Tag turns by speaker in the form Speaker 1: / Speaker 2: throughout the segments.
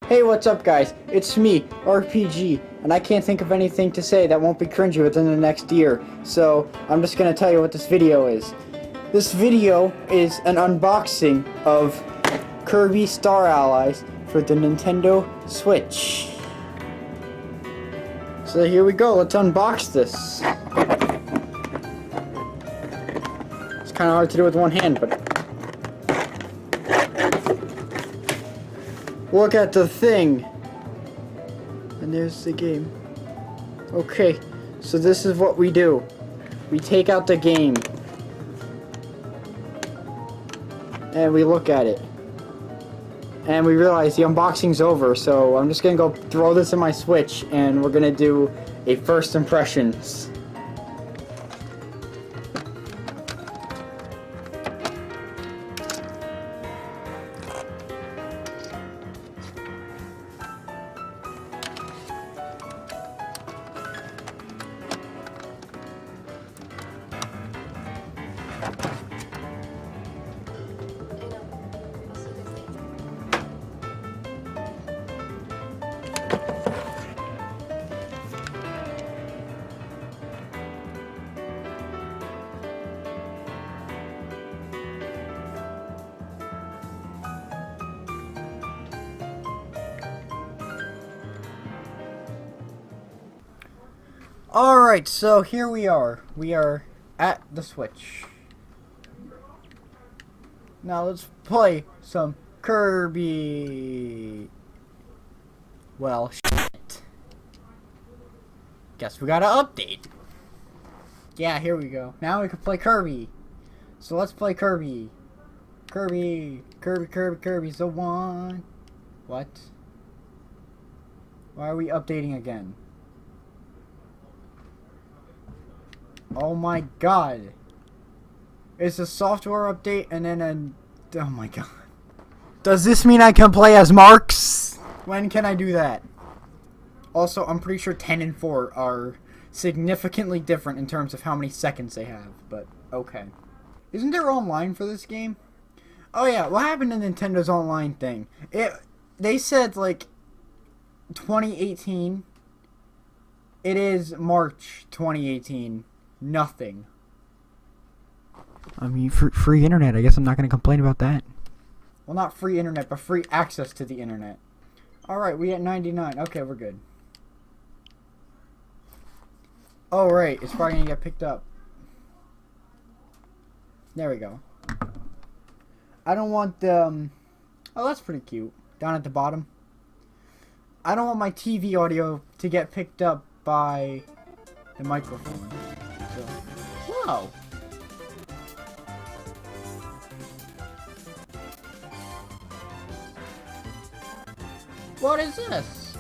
Speaker 1: Hey, what's up guys? It's me, RPG, and I can't think of anything to say that won't be cringy within the next year, so I'm just gonna tell you what this video is. This video is an unboxing of Kirby Star Allies for the Nintendo Switch. So here we go, let's unbox this. It's kinda hard to do with one hand, but... Look at the thing! And there's the game. Okay, so this is what we do. We take out the game. And we look at it. And we realize the unboxing's over, so I'm just gonna go throw this in my Switch and we're gonna do a first impressions. Alright, so here we are. We are at the Switch. Now let's play some Kirby. Well, shit. Guess we gotta update. Yeah, here we go. Now we can play Kirby. So let's play Kirby. Kirby's the one. What? Why are we updating again? Oh my god. It's a software update and then a... Oh my god. Does this mean I can play as Marks? When can I do that? Also, I'm pretty sure 10 and 4 are significantly different in terms of how many seconds they have, but okay. Isn't there online for this game? Oh yeah, what happened to Nintendo's online thing? They said like 2018. It is March 2018. Nothing.
Speaker 2: I mean, free internet. I guess I'm not going to complain about that.
Speaker 1: Well, not free internet, but free access to the internet. Alright, we at 99. Okay, we're good. Oh, right. It's probably going to get picked up. There we go. I don't want the... Oh, that's pretty cute. Down at the bottom. I don't want my TV audio to get picked up by the microphone. So, whoa! What is this?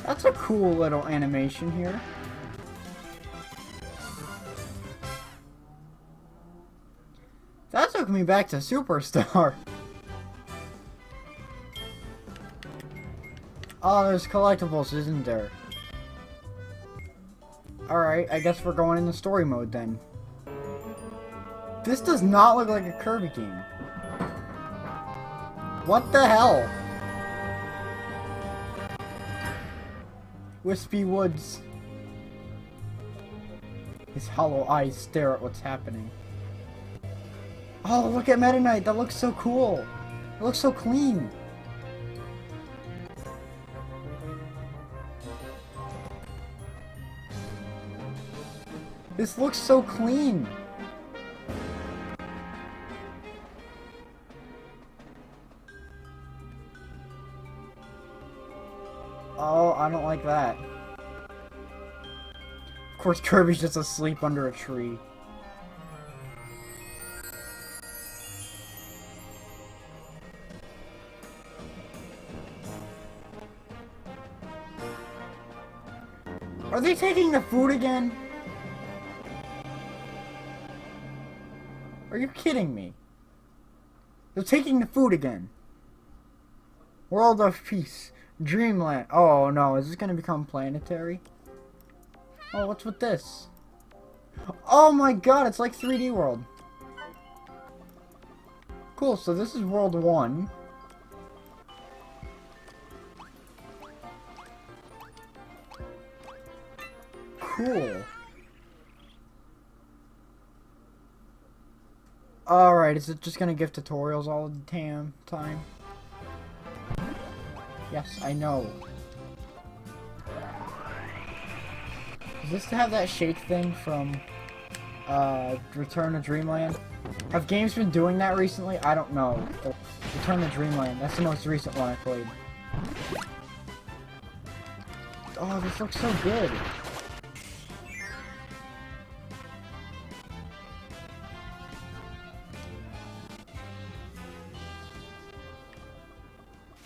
Speaker 1: That's a cool little animation here. That took me back to Superstar. Oh, there's collectibles, isn't there? Alright, I guess we're going into story mode then. This does not look like a Kirby game. What the hell? Wispy Woods. His hollow eyes stare at what's happening. Oh, look at Meta Knight. That looks so cool. It looks so clean. This looks so clean. Oh, I don't like that. Of course, Kirby's just asleep under a tree. Are they taking the food again? Are you kidding me? They're taking the food again. World of Peace. Dreamland. Oh no, is this gonna become planetary? Oh, what's with this? Oh my god, it's like 3D World. Cool, so this is World 1. Cool. Alright, is it just gonna give tutorials all the time? Yes, I know. Is this to have that shake thing from Return to Dreamland? Have games been doing that recently? I don't know. Return to Dreamland, that's the most recent one I played. Oh, this looks so good.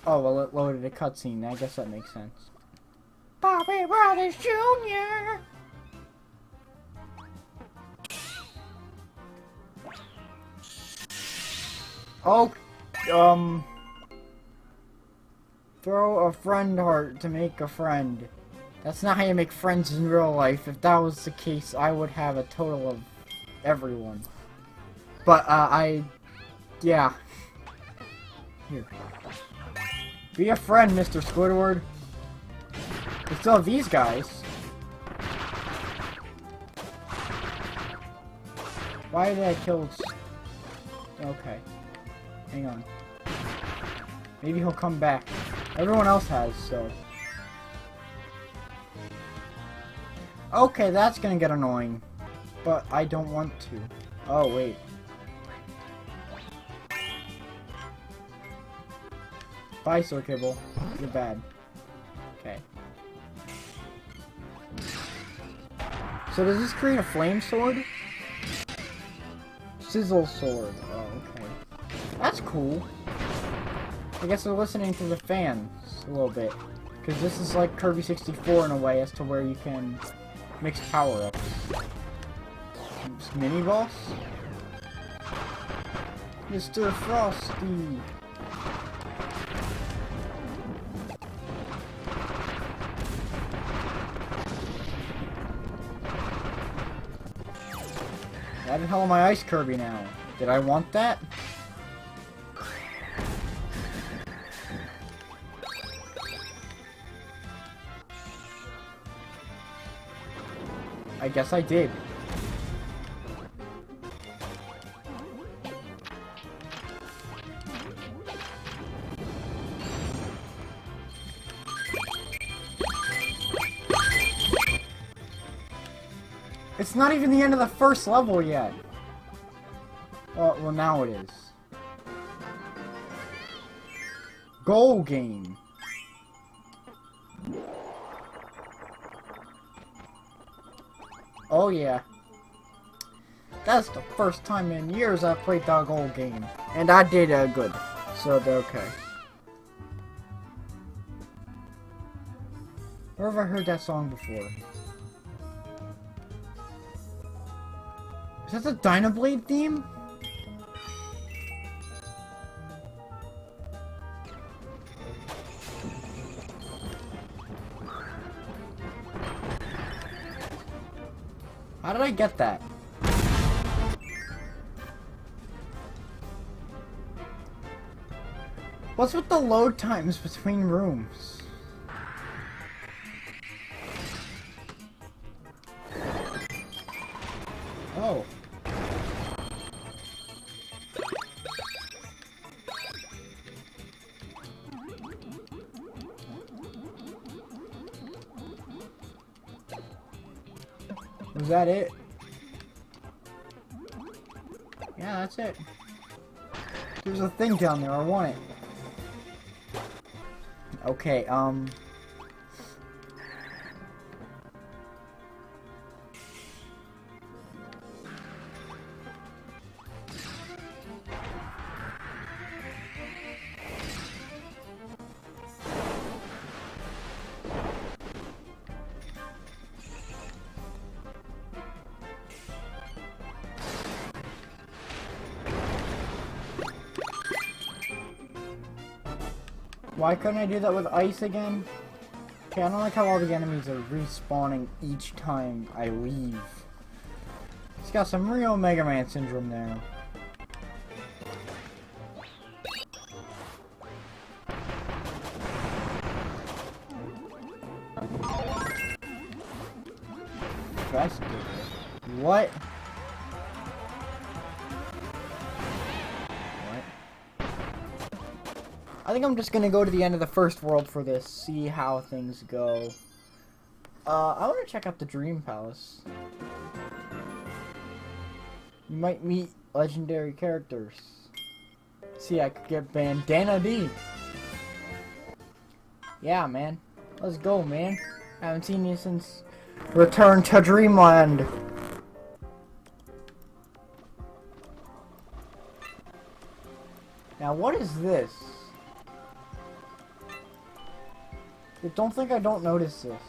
Speaker 1: Oh, well, it loaded a cutscene. I guess that makes sense. Bobby Brothers Jr. Oh, throw a friend heart to make a friend. That's not how you make friends in real life. If that was the case, I would have a total of everyone. But, yeah. Here. Be a friend, Mr. Squidward. We still have these guys. Why did I kill... Okay. Hang on. Maybe he'll come back. Everyone else has, so... Okay, that's gonna get annoying. But I don't want to. Oh, wait. Bye, Sir Kibble. You're bad. Okay. So does this create a flame sword? Sizzle sword. Oh, okay. That's cool. I guess they're listening to the fans a little bit. Because this is like Kirby 64 in a way as to where you can mix power-ups. Mini-boss? Mr. Frosty! Why the hell am I Ice Kirby now? Did I want that? I guess I did. It's not even the end of the first level yet. Well, now it is. Goal game. Oh yeah. That's the first time in years I played the goal game. And I did good. So they're okay. Where have I heard that song before? Is that the Dynablade theme? How did I get that? What's with the load times between rooms? Oh. Was that it? Yeah, that's it. There's a thing down there, I want it. Okay, why couldn't I do that with ice again? Okay, I don't like how all the enemies are respawning each time I leave. got some real Mega Man syndrome there. What? I think I'm just gonna go to the end of the first world for this, see how things go. I want to check out the Dream Palace. You might meet legendary characters. See, I could get Bandana D. Yeah, man. Let's go, man. I haven't seen you since Return to Dreamland. Now, what is this? Don't think I don't notice this.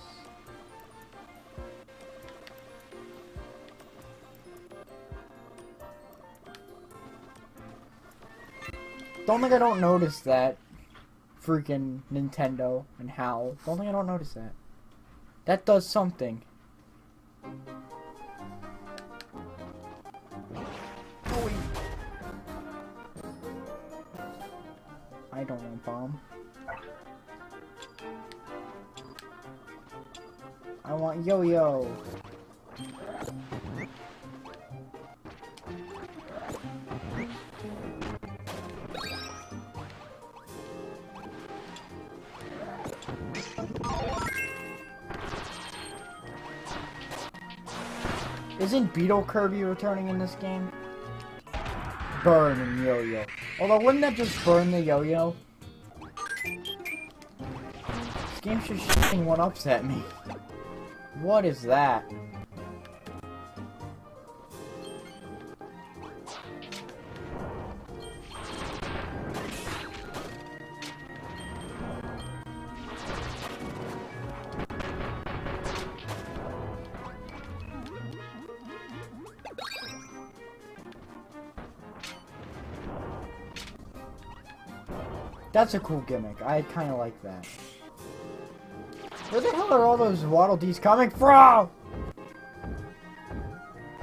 Speaker 1: Don't think I don't notice that. Freaking Nintendo and HAL. Don't think I don't notice that. That does something. Oh, I don't want bomb. I want yo-yo. Isn't Beetle Kirby returning in this game? Burn and yo-yo. Although, wouldn't that just burn the yo-yo? This game's just shooting one-ups at me. What is that? That's a cool gimmick. I kind of like that. Where the hell are all those Waddle Dees coming from?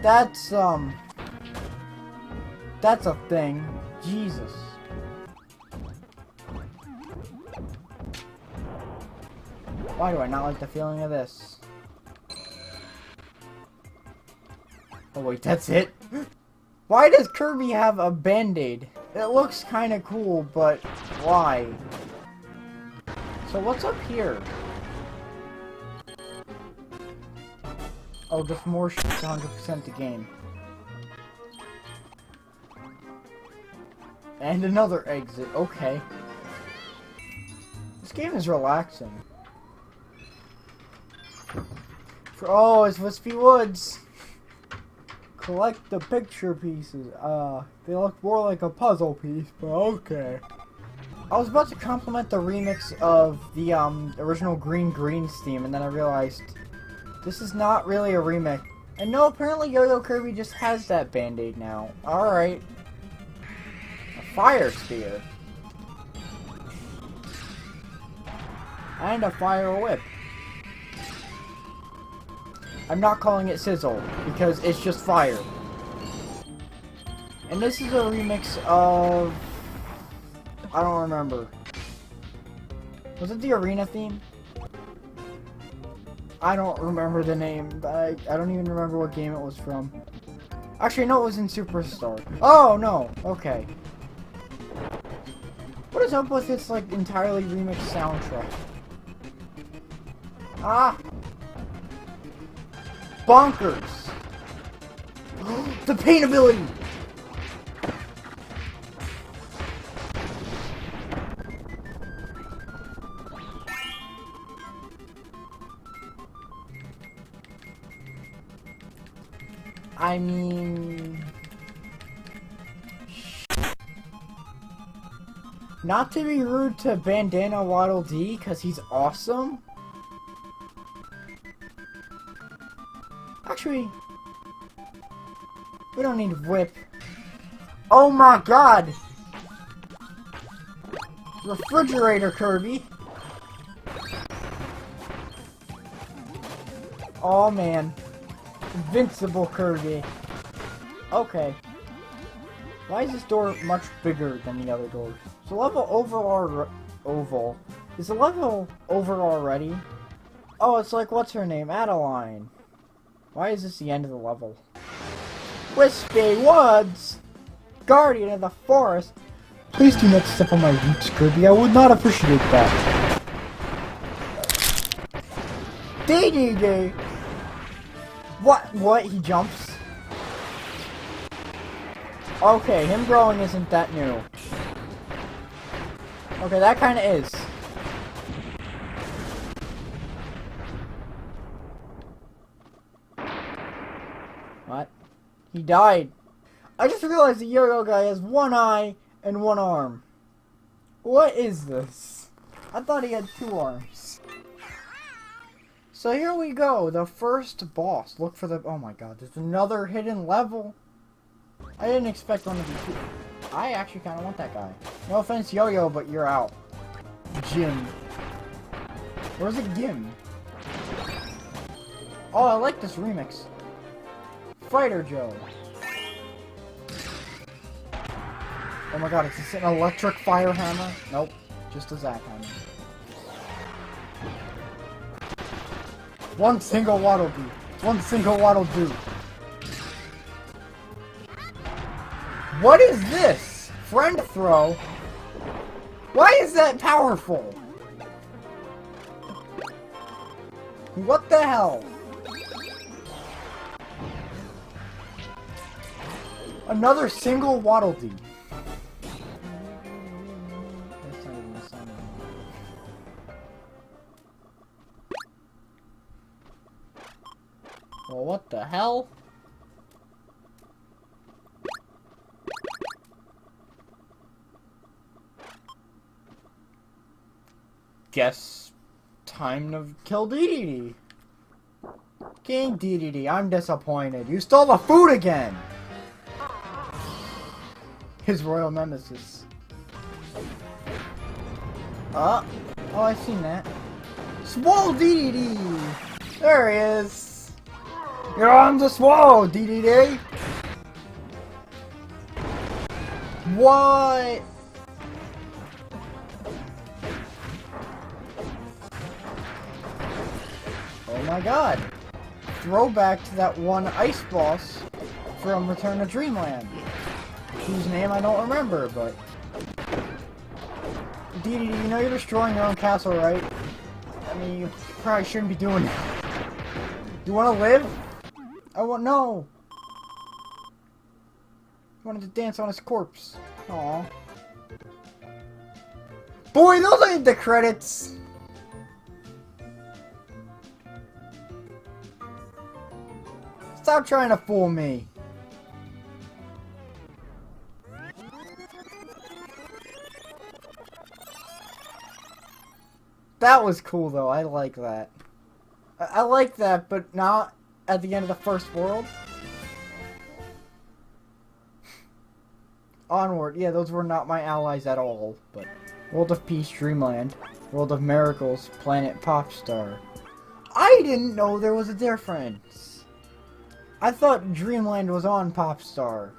Speaker 1: That's a thing. Jesus. Why do I not like the feeling of this? Oh wait, that's it? Why does Kirby have a band-aid? It looks kind of cool, but why? So what's up here? Oh, just more shit to 100% the game. And another exit, okay. This game is relaxing. Oh, it's Wispy Woods! Collect the picture pieces. They look more like a puzzle piece, but okay. I was about to compliment the remix of the original Green theme, and then I realized this is not really a remix. And no, apparently Yo-Yo Kirby just has that band-aid now. Alright. A fire spear. And a fire whip. I'm not calling it Sizzle, because it's just fire. And this is a remix of... I don't remember. Was it the arena theme? I don't remember the name. I don't even remember what game it was from. Actually, no, it was in Superstar. Oh, no. Okay. What is up with this, like, entirely remixed soundtrack? Ah! Bonkers! The paint ability! I mean... Not to be rude to Bandana Waddle Dee, because he's awesome. Actually, we don't need whip. Oh my god! Refrigerator Kirby! Oh man. Invincible Kirby. Okay. Why is this door much bigger than the other doors? Is the level oval? Is the level over already? Oh, it's like, what's her name? Adeline. Why is this the end of the level? Wispy Woods! Guardian of the Forest! Please do not step on my roots, Kirby. I would not appreciate that. DDD! What? He jumps? Okay, him growing isn't that new. Okay, that kinda is. What? He died. I just realized the yo-yo guy has one eye and one arm. What is this? I thought he had two arms. So here we go, the first boss. Look for the... Oh my god, there's another hidden level. I didn't expect one to be two. I actually kind of want that guy. No offense, Yo-Yo, but you're out. Jim. Where's the Gim? Oh, I like this remix. Fighter Joe. Oh my god, is this an electric fire hammer? Nope, just a Zack hammer. One single waddle do. One single waddle do. What is this? Friend throw? Why is that powerful? What the hell? Another single waddle dee. That's not even the song. Well, what the hell? Guess time to kill DDD. King DDD, I'm disappointed. You stole the food again! His royal nemesis. Oh, I've seen that. Swole DDD! There he is! You're on the swole, DDD! What? Oh my god. Throwback to that one ice boss from Return to Dreamland. Whose name I don't remember, but... DDD, you know you're destroying your own castle, right? I mean, you probably shouldn't be doing that. Do you want to live? I want... No! I wanted to dance on his corpse. Aww. Boy, those ain't the credits! Stop trying to fool me. That was cool though, I like that. I like that, but not at the end of the first world. Onward, yeah, those were not my allies at all, but... World of Peace, Dreamland. World of Miracles, Planet Popstar. I didn't know there was a difference. I thought Dreamland was on Popstar.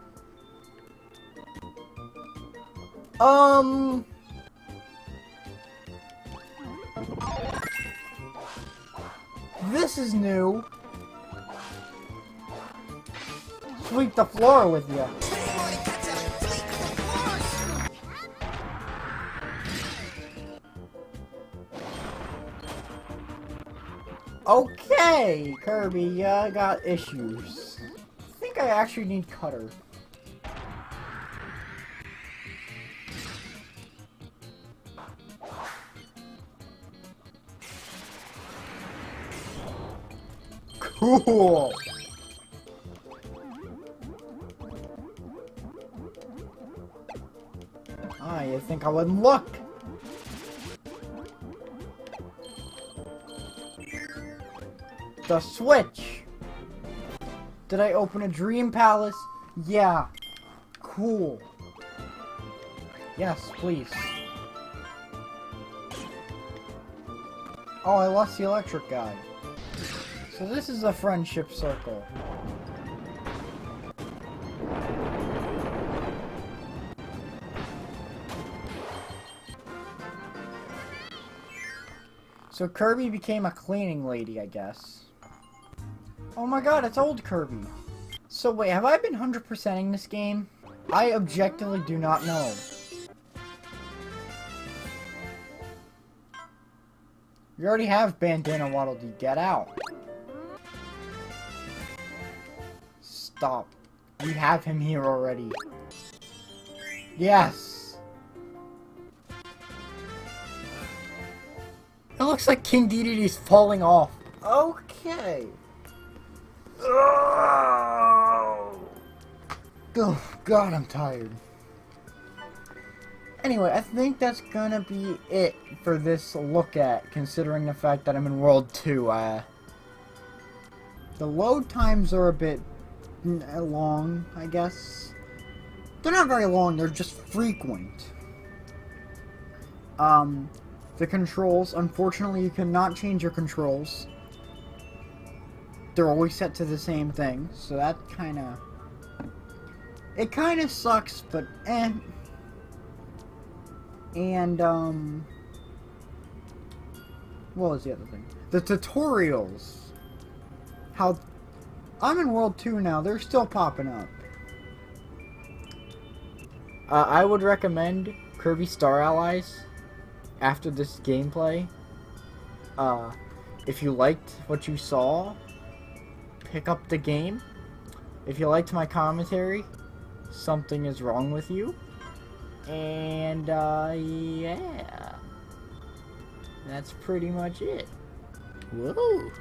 Speaker 1: This is new. Sweep the floor with you. Okay, Kirby, got issues. I think I actually need Cutter. Cool! Ah, you think I wouldn't look? The switch! Did I open a dream palace? Yeah. Cool. Yes, please. Oh, I lost the electric guy. So this is a friendship circle. So Kirby became a cleaning lady, I guess. Oh my god, it's old Kirby. So wait, have I been 100%ing this game? I objectively do not know. You already have Bandana Waddle Dee. Get out. Stop. You have him here already. Yes. It looks like King Dedede's falling off. Okay. Oh God, I'm tired. Anyway, I think that's gonna be it for this look at, considering the fact that I'm in World 2. The load times are a bit long, I guess. They're not very long, they're just frequent. The controls, unfortunately you cannot change your controls. They're always set to the same thing, so that kinda... It kinda sucks, but eh. And, what was the other thing? The tutorials. How... I'm in World 2 now, they're still popping up. I would recommend Kirby Star Allies after this gameplay. If you liked what you saw, pick up the game. If you liked my commentary, something is wrong with you. And, yeah. That's pretty much it. Whoa.